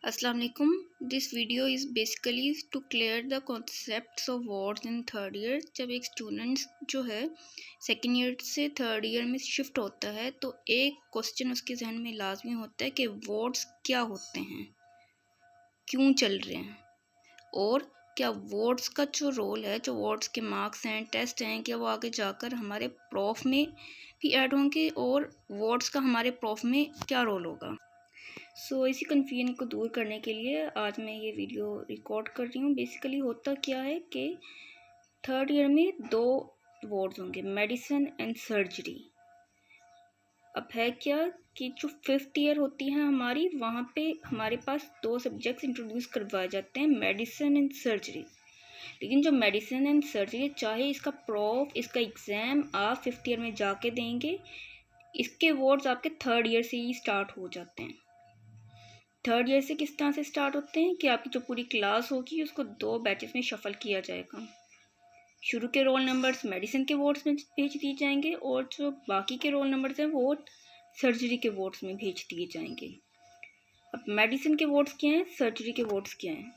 Assalamu alaikum. This video is basically to clear the concepts of words in third year. जब एक student जो है second year से third year में shift होता है तो एक क्वेश्चन उसके जहन में लाजमी होता है कि वर्ड्स क्या होते हैं, क्यों चल रहे हैं, और क्या वर्ड्स का जो रोल है, जो वर्ड्स के मार्क्स हैं, टेस्ट हैं, क्या वो आगे जाकर हमारे प्रॉफ में भी ऐड होंगे और वर्ड्स का हमारे प्रॉफ में क्या रोल होगा। इसी कन्फ्यूजन को दूर करने के लिए आज मैं ये वीडियो रिकॉर्ड कर रही हूँ। बेसिकली होता क्या है कि थर्ड ईयर में दो वर्ड्स होंगे, मेडिसिन एंड सर्जरी। अब है क्या कि जो फिफ्थ ईयर होती है हमारी, वहाँ पे हमारे पास दो सब्जेक्ट्स इंट्रोड्यूस करवाए जाते हैं, मेडिसिन एंड सर्जरी। लेकिन जो मेडिसिन एंड सर्जरी, चाहे इसका प्रॉफ, इसका एग्ज़ाम आप फिफ्थ ईयर में जाके देंगे, इसके वर्ड्स आपके थर्ड ईयर से ही स्टार्ट हो जाते हैं। थर्ड ईयर से किस तरह से स्टार्ट होते हैं कि आपकी जो पूरी क्लास होगी उसको दो बैचेस में शफल किया जाएगा। शुरू के रोल नंबर्स मेडिसिन के वार्ड्स में भेज दिए जाएंगे और जो बाकी के रोल नंबर्स हैं वो सर्जरी के वार्ड्स में भेज दिए जाएंगे। अब मेडिसिन के वार्ड्स क्या हैं, सर्जरी के वार्ड्स क्या हैं।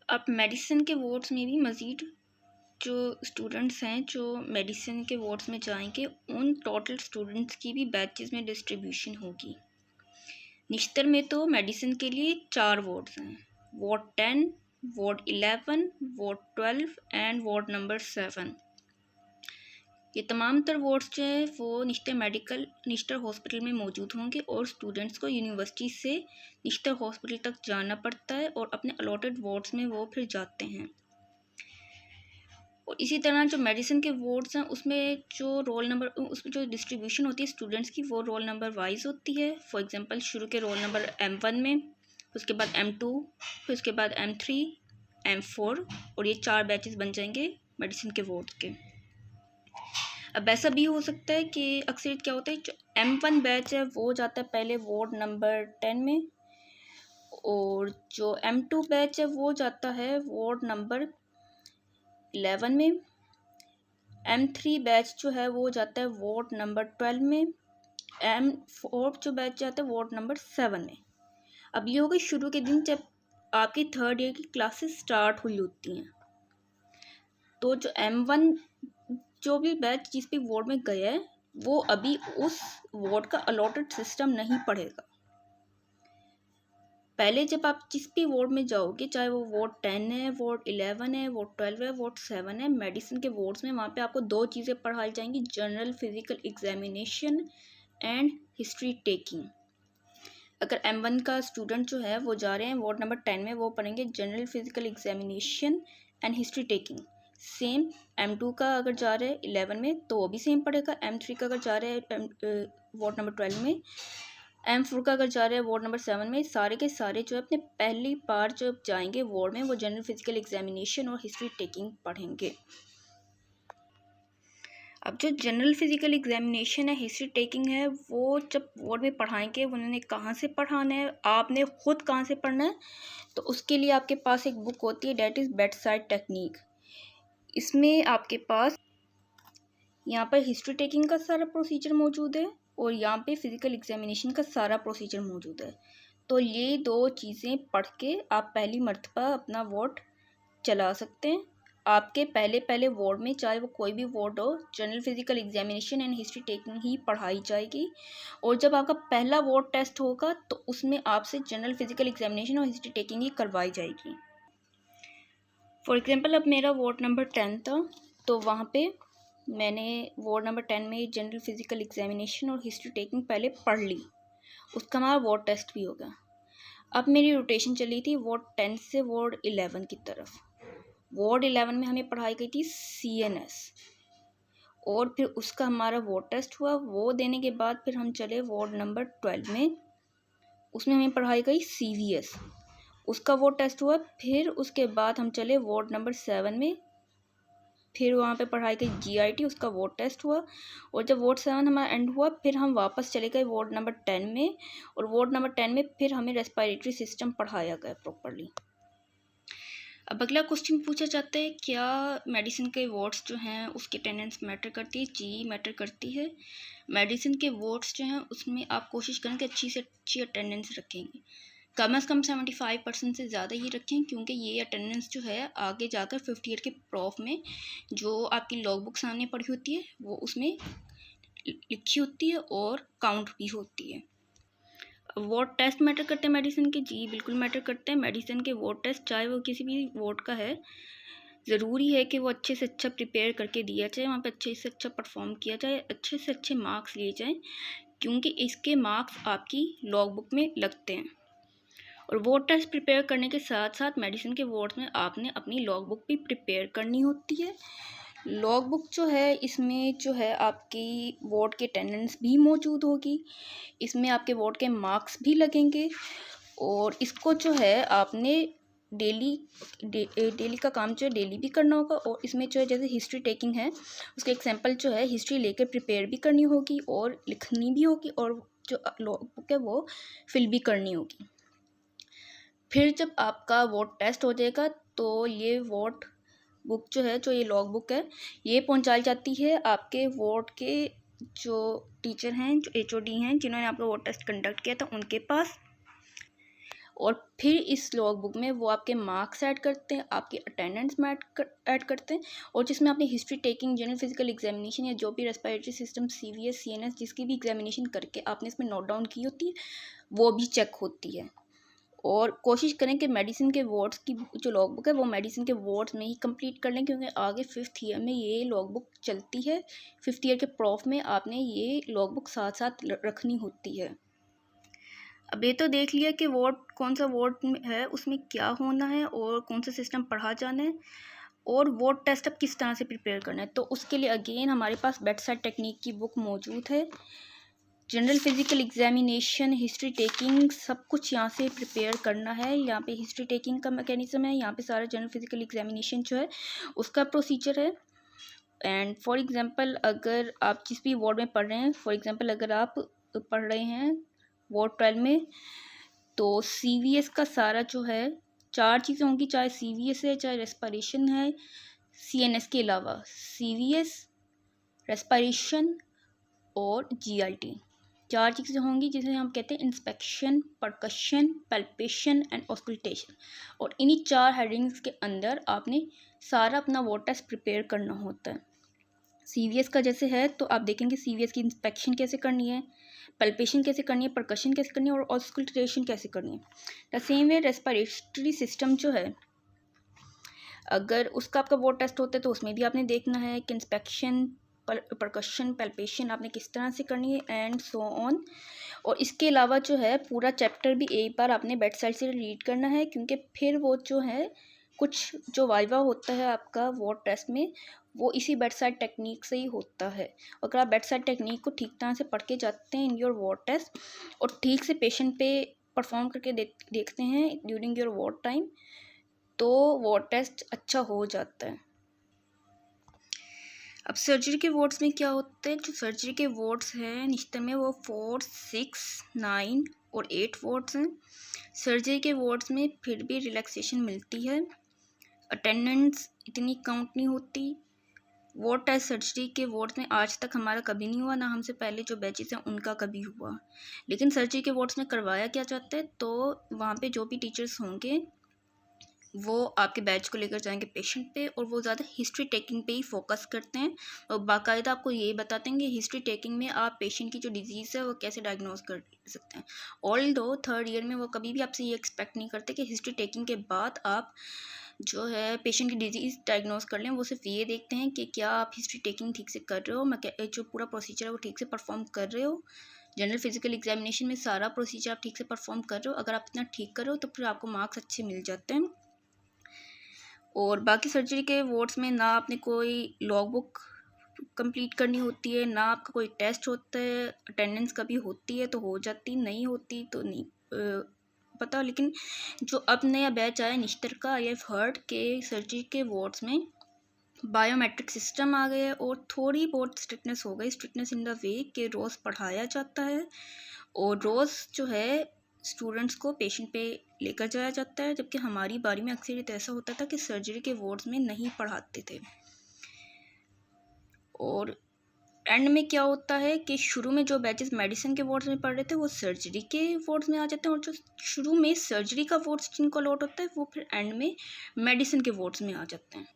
अब मेडिसिन के वार्ड्स में भी मज़ीद जो स्टूडेंट्स हैं जो मेडिसिन के वार्ड्स में जाएंगे, उन टोटल स्टूडेंट्स की भी बैचेस में डिस्ट्रीब्यूशन होगी। निश्तर में तो मेडिसिन के लिए 4 वार्ड्स हैं, ward 10, ward 11, ward 12 and ward number 7। ये तमाम तर वार्ड्स जो हैं वो निश्तर हॉस्पिटल में मौजूद होंगे और स्टूडेंट्स को यूनिवर्सिटी से निश्तर हॉस्पिटल तक जाना पड़ता है और अपने अलॉटेड वार्ड्स में वो फिर जाते हैं। और इसी तरह जो मेडिसिन के वार्ड्स हैं उसमें जो रोल नंबर, उसमें जो डिस्ट्रीब्यूशन होती है स्टूडेंट्स की, वो रोल नंबर वाइज होती है। फॉर एग्जांपल शुरू के रोल नंबर M1 में, उसके बाद M2, फिर उसके बाद M3, M4, और ये 4 बैचेस बन जाएंगे मेडिसिन के वार्ड के। अब ऐसा भी हो सकता है कि अक्सर क्या होता है, जो M1 बैच है वो जाता है पहले वार्ड नंबर 10 में, और जो M2 बैच है वो जाता है वार्ड नंबर 11 में, M3 बैच जो है वो जाता है वार्ड नंबर 12 में, M4 जो बैच जाता है वार्ड नंबर 7 में। अब ये हो गई शुरू के दिन जब आपकी थर्ड ईयर की क्लासेस स्टार्ट हुई होती हैं। तो जो M1 जो भी बैच जिस भी वार्ड में गया है वो अभी उस वार्ड का अलॉटेड सिस्टम नहीं पढ़ेगा। पहले जब आप जिस भी वार्ड में जाओगे, चाहे वो वार्ड 10 है, वार्ड 11 है, वार्ड 12 है, वार्ड 7 है, मेडिसिन के वार्ड्स में वहाँ पे आपको दो चीज़ें पढ़ाई जाएंगी, general physical examination and history taking. अगर M1 का स्टूडेंट जो है वो जा रहे हैं वार्ड नंबर 10 में, वो पढ़ेंगे general physical examination and history taking. Same M2 का अगर जा रहे हैं 11 में तो वो भी सेम पढ़ेगा। M3 का अगर जा रहे हैं वार्ड नंबर 12 में, M4 का अगर जा रहे हैं वार्ड नंबर 7 में, सारे के सारे जो है अपने पहली बार जब जाएंगे वार्ड में वो जनरल फिजिकल एग्जामिनेशन और हिस्ट्री टेकिंग पढ़ेंगे। अब जो जनरल फिजिकल एग्जामिनेशन है, हिस्ट्री टेकिंग है, वो जब वार्ड में पढ़ाएंगे उन्होंने कहाँ से पढ़ाना है, आपने खुद कहाँ से पढ़ना है, तो उसके लिए आपके पास एक बुक होती है, that is bed side technique. इसमें आपके पास यहाँ पर हिस्ट्री टेकिंग का सारा प्रोसीजर मौजूद है और यहाँ पे फिज़िकल एग्जामिनेशन का सारा प्रोसीजर मौजूद है। तो ये दो चीज़ें पढ़ के आप पहली मर्तबा अपना वार्ड चला सकते हैं। आपके पहले वार्ड में, चाहे वो कोई भी वार्ड हो, general physical examination and history taking ही पढ़ाई जाएगी। और जब आपका पहला वार्ड टेस्ट होगा तो उसमें आपसे जनरल फिजिकल एग्जामिनेशन और हिस्ट्री टेकिंग ही करवाई जाएगी। फॉर एग्जांपल अब मेरा वार्ड नंबर 10 था, तो वहाँ पे मैंने वार्ड नंबर 10 में जनरल फिजिकल एग्जामिनेशन और हिस्ट्री टेकिंग पहले पढ़ ली, उसका हमारा वार्ड टेस्ट भी होगा। अब मेरी रोटेशन चली थी वार्ड 10 से वार्ड 11 की तरफ। वार्ड 11 में हमें पढ़ाई गई थी CNS, और फिर उसका हमारा वार्ड टेस्ट हुआ। वो देने के बाद फिर हम चले वार्ड नंबर 12 में, उसमें हमें पढ़ाई गई CVS, उसका वार्ड टेस्ट हुआ। फिर उसके बाद हम चले वार्ड नंबर 7 में, फिर वहाँ पे पढ़ाई गई GIT, उसका वार्ड टेस्ट हुआ। और जब वार्ड 7 हमारा एंड हुआ फिर हम वापस चले गए वार्ड नंबर 10 में, और वार्ड नंबर 10 में फिर हमें रेस्पिरेटरी सिस्टम पढ़ाया गया प्रॉपरली। अब अगला क्वेश्चन पूछा जाता है, क्या मेडिसिन के वार्ड्स जो हैं उसकी अटेंडेंस मैटर करती है? जी मैटर करती है। मेडिसिन के वार्ड्स जो हैं उसमें आप कोशिश करें कि अच्छी से अच्छी अटेंडेंस रखेंगे, कम से कम 75% से ज़्यादा ही रखें, क्योंकि ये अटेंडेंस जो है आगे जाकर 5th ईयर के प्रॉफ में जो आपकी लॉग बुक सामने पड़ी होती है वो उसमें लिखी होती है और काउंट भी होती है। वार्ड टेस्ट मैटर करते हैं मेडिसिन के? जी बिल्कुल मैटर करते हैं। मेडिसिन के वार्ड टेस्ट चाहे वो किसी भी वार्ड का है, ज़रूरी है कि वो अच्छे से अच्छा प्रिपेयर करके दिया जाए, वहाँ पे अच्छे से अच्छा परफॉर्म किया जाए, अच्छे से अच्छे मार्क्स लिए जाएं, क्योंकि इसके मार्क्स आपकी लॉग बुक में लगते हैं। और वार्ड टेस्ट प्रिपेयर करने के साथ साथ मेडिसिन के वार्ड में आपने अपनी लॉग बुक भी प्रिपेयर करनी होती है। लॉग बुक जो है इसमें जो है आपकी वार्ड की अटेंडेंस भी मौजूद होगी, इसमें आपके वार्ड के मार्क्स भी लगेंगे, और इसको जो है आपने डेली का काम जो है डेली भी करना होगा। और इसमें जो है जैसे हिस्ट्री टेकिंग है उसके एग्जाम्पल जो है हिस्ट्री लेकर प्रिपेयर भी करनी होगी और लिखनी भी होगी, और जो लॉग बुक है वो फिल भी करनी होगी। फिर जब आपका वार्ड टेस्ट हो जाएगा तो ये वार्ड बुक जो है, जो ये लॉग बुक है, ये पहुंचाई जाती है आपके वार्ड के जो टीचर हैं, जो HOD हैं, जिन्होंने आपका वार्ड टेस्ट कंडक्ट किया था उनके पास। और फिर इस लॉग बुक में वो आपके मार्क्स ऐड करते हैं, आपकी अटेंडेंस में ऐड करते हैं, और जिसमें आपने history taking, general physical examination या जो भी रेस्पिरेटरी सिस्टम CVS CNS जिसकी भी एग्जामिनेशन करके आपने इसमें नोट डाउन की होती है वो भी चेक होती है। और कोशिश करें कि मेडिसिन के वार्ड्स की जो लॉग बुक है वो मेडिसिन के वार्ड्स में ही कंप्लीट कर लें, क्योंकि आगे 5th ईयर में ये लॉग बुक चलती है। 5th ईयर के प्रॉफ में आपने ये लॉग बुक साथ साथ रखनी होती है। अब ये तो देख लिया कि वार्ड कौन सा वार्ड है, उसमें क्या होना है और कौन सा सिस्टम पढ़ा जाना है, और वार्ड टेस्ट अब किस तरह से प्रिपेयर करना है। तो उसके लिए अगेन हमारे पास बेडसाइड टेक्निक की बुक मौजूद है। General physical examination, history taking, सब कुछ यहाँ से प्रिपेयर करना है। यहाँ पे हिस्ट्री टेकिंग का मैकेनिज्म है, यहाँ पे सारा जनरल फिजिकल एग्जामिनेशन जो है उसका प्रोसीजर है। एंड फॉर एग्जांपल अगर आप जिस भी वार्ड में पढ़ रहे हैं, फॉर एग्जांपल अगर आप पढ़ रहे हैं वार्ड 12 में, तो CVS का सारा जो है 4 चीज़ें होंगी, चाहे CVS है, चाहे रेस्पिरेशन है, CNS के अलावा CVS, रेस्पिरेशन और GRT, 4 चीज़ें होंगी जिसे हम कहते हैं inspection, percussion, palpation and auscultation. और इन्हीं 4 हेडिंग्स के अंदर आपने सारा अपना वार्ड टेस्ट प्रिपेयर करना होता है। CVS का जैसे है तो आप देखेंगे CVS की इंस्पेक्शन कैसे करनी है, पल्पेशन कैसे करनी है, परकशन कैसे करनी है और ऑस्कल्टेशन कैसे करनी है। The same way respiratory system जो है, अगर उसका आपका वार्ड टेस्ट होता है तो उसमें भी आपने देखना है कि इंस्पेक्शन, परकशन, पैल्पेशन आपने किस तरह से करनी है एंड सो ऑन। और इसके अलावा जो है पूरा चैप्टर भी एक बार आपने बेड साइड से रीड करना है, क्योंकि फिर वो जो है कुछ जो वाइवा होता है आपका वार्ड टेस्ट में वो इसी बेड साइड टेक्निक से ही होता है। अगर आप बेड साइड टेक्निक को ठीक तरह से पढ़ के जाते हैं इन योर वार्ड टेस्ट और ठीक से पेशेंट पे परफॉर्म करके देखते हैं ड्यूरिंग योर वार्ड टाइम, तो वार्ड टेस्ट अच्छा हो जाता है। अब सर्जरी के वार्ड्स में क्या होता है, जो सर्जरी के वार्ड्स हैं निश्चित में वो 4, 6, 9 और 8 वार्ड्स हैं। सर्जरी के वार्ड्स में फिर भी रिलैक्सेशन मिलती है, अटेंडेंस इतनी काउंट नहीं होती। वार्ड टेस्ट सर्जरी के वार्ड्स में आज तक हमारा कभी नहीं हुआ, ना हमसे पहले जो बैचेस हैं उनका कभी हुआ। लेकिन सर्जरी के वार्ड्स में करवाया क्या जाता है, तो वहाँ पे जो भी टीचर्स होंगे वो आपके बैच को लेकर जाएंगे पेशेंट पे, और वो ज़्यादा हिस्ट्री टेकिंग पे ही फोकस करते हैं और बाकायदा आपको ये बताते हैं कि हिस्ट्री टेकिंग में आप पेशेंट की जो डिजीज़ है वो कैसे डायग्नोज कर सकते हैं। ऑल दो 3rd ईयर में वो कभी भी आपसे ये एक्सपेक्ट नहीं करते कि हिस्ट्री टेकिंग के बाद आप जो है पेशेंट की डिजीज़ डायग्नोज कर लें। वो सिर्फ ये देखते हैं कि क्या आप हिस्ट्री टेकिंग ठीक से कर रहे हो, जो पूरा प्रोसीजर है वो ठीक से परफॉर्म कर रहे हो। जनरल फिजिकल एग्जामिनेशन में सारा प्रोसीजर आप ठीक से परफॉर्म कर रहे हो, अगर आप इतना ठीक कर रहे हो तो फिर आपको मार्क्स अच्छे मिल जाते हैं। और बाकी सर्जरी के वार्ड्स में ना आपने कोई लॉग बुक कंप्लीट करनी होती है, ना आपका कोई टेस्ट होता है। अटेंडेंस कभी होती है तो हो जाती, नहीं होती तो नहीं पता। लेकिन जो अब नया बैच आया निश्तर का, आई हैव हर्ड के सर्जरी के वार्ड्स में बायोमेट्रिक सिस्टम आ गया और थोड़ी बहुत स्ट्रिक्टनेस हो गई। स्ट्रिक्टनेस इन द वे कि रोज़ पढ़ाया जाता है और रोज़ जो है स्टूडेंट्स को पेशेंट पे लेकर जाया जाता है, जबकि हमारी बारी में अक्सर तो ऐसा होता था कि सर्जरी के वार्ड्स में नहीं पढ़ाते थे। और एंड में क्या होता है कि शुरू में जो बैचेस मेडिसिन के वार्ड्स में पढ़ रहे थे वो सर्जरी के वार्ड्स में आ जाते हैं, और जो शुरू में सर्जरी का वार्ड्स जिनको अलॉट होता है वो फिर एंड में मेडिसिन के वार्ड्स में आ जाते हैं।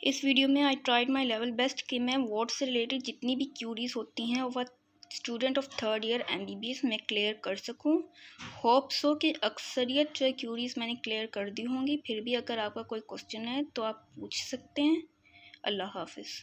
इस वीडियो में I tried my level best कि मैं वार्ड से रिलेटेड जितनी भी क्यूरीज होती हैं वह student of 3rd year MBBS में क्लियर कर सकूं। होप सो कि अक्सरियत जो क्यूरीज मैंने क्लियर कर दी होंगी। फिर भी अगर आपका कोई क्वेश्चन है तो आप पूछ सकते हैं। अल्लाह हाफिज़।